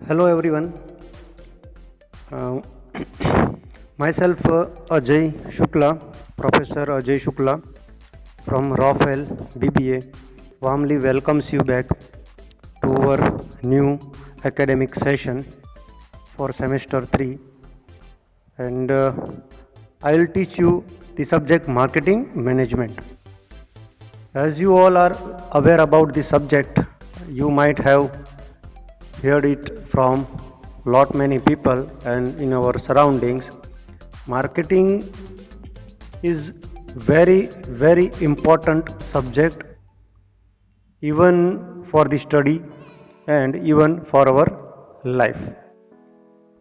Hello everyone. Uh, myself Ajay Shukla, Professor Ajay Shukla from Rafael BBA warmly welcomes you back to our new academic session for semester 3, and I will teach you the subject marketing management. As you all are aware about the subject, you might have heard it from lot many people and in our surroundings. Marketing is very important subject, even for the study and even for our life.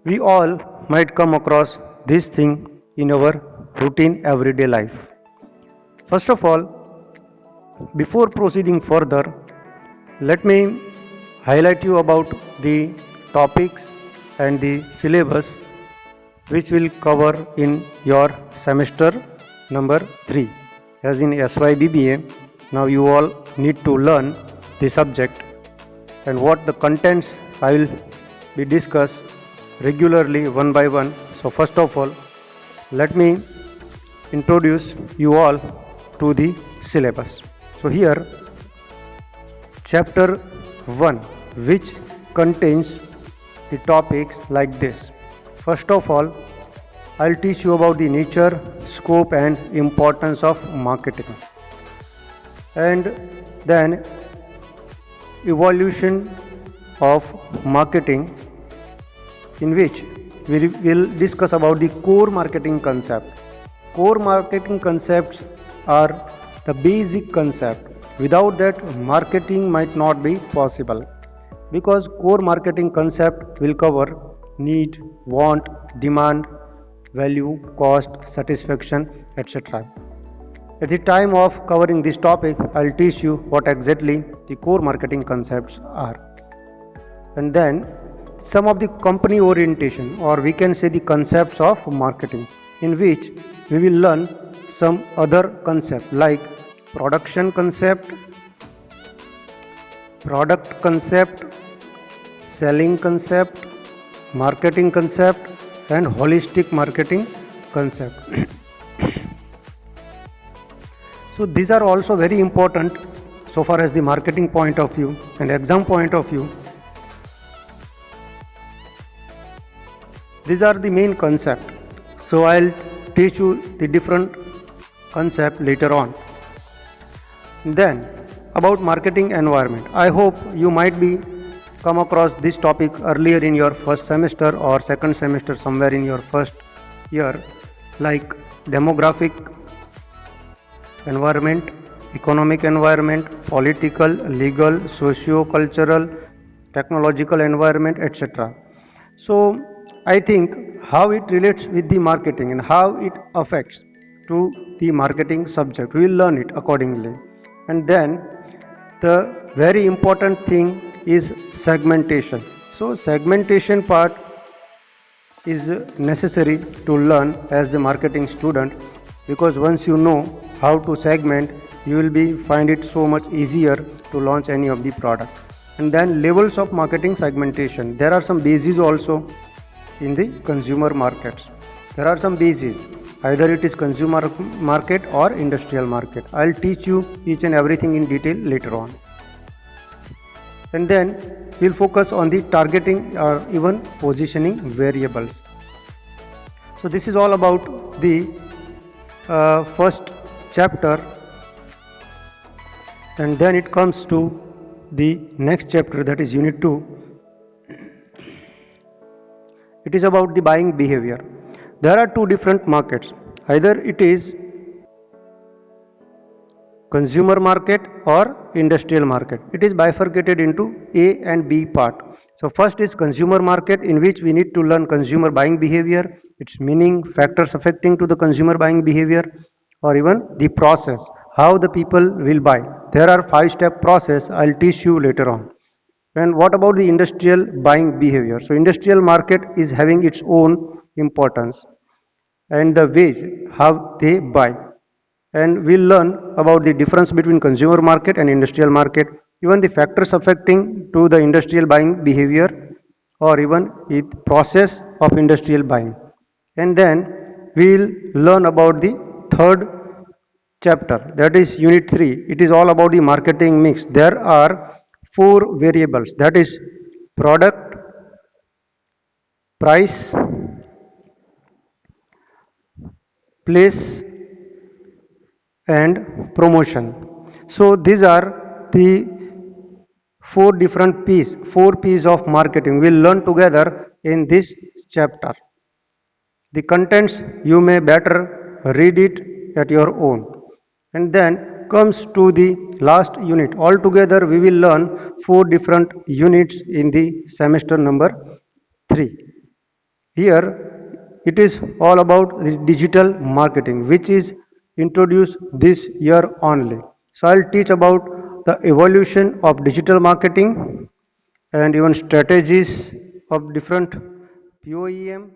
We all might come across this thing in our routine everyday life. First of all, before proceeding further, let me highlight you about the topics and the syllabus which will cover in your semester number 3. As in SYBBA, now you all need to learn the subject and what the contents I will be discuss regularly one by one. So first of all, let me introduce you all to the syllabus. So here, chapter 1, which contains the topics like this. First of all, I'll teach you about the nature, scope and importance of marketing, and then evolution of marketing, in which we will discuss about the core marketing concept. Core marketing concepts are the basic concept. Without that, marketing might not be possible, because core marketing concept will cover need, want, demand, value, cost, satisfaction, etc. At the time of covering this topic, I'll teach you what exactly the core marketing concepts are, and then some of the company orientation, or we can say the concepts of marketing, in which we will learn some other concept like production concept, product concept, selling concept, marketing concept and holistic marketing concept. So these are also very important so far as the marketing point of view and exam point of view. These are the main concept. So I'll teach you the different concept later on. Then about marketing environment, I hope you might be come across this topic earlier in your first semester or second semester, somewhere in your first year, like demographic environment, economic environment, political, legal, socio-cultural, technological environment, etc. So I think how it relates with the marketing and how it affects to the marketing subject, we will learn it accordingly. And then the very important thing is segmentation. So segmentation part is necessary to learn as the marketing student, because once you know how to segment, you will be find it so much easier to launch any of the product. And then levels of marketing segmentation, there are some bases also in the consumer markets. There are some bases, either it is consumer market or industrial market. I'll teach you each and everything in detail later on. And then we'll focus on the targeting or even positioning variables. So this is all about the first chapter, and then it comes to the next chapter, that is unit 2. It is about the buying behavior. There are two different markets, either it is consumer market or industrial market. It is bifurcated into A and B part. So first is consumer market, in which we need to learn consumer buying behavior, its meaning, factors affecting to the consumer buying behavior, or even the process, how the people will buy. There are 5-step process, I'll teach you later on. And what about the industrial buying behavior? So industrial market is having its own importance and the ways how they buy. And we'll learn about the difference between consumer market and industrial market, even the factors affecting to the industrial buying behavior or even in process of industrial buying. And then we'll learn about the third chapter, that is unit 3. It is all about the marketing mix. There are four variables, that is product, price, place, and promotion. So these are the four P's of marketing we'll learn together in this chapter. The contents you may better read it at your own. And then comes to the last unit. Altogether we will learn four different units in the semester number 3. Here it is all about the digital marketing, which is introduced this year only. So I'll teach about the evolution of digital marketing and even strategies of different POEM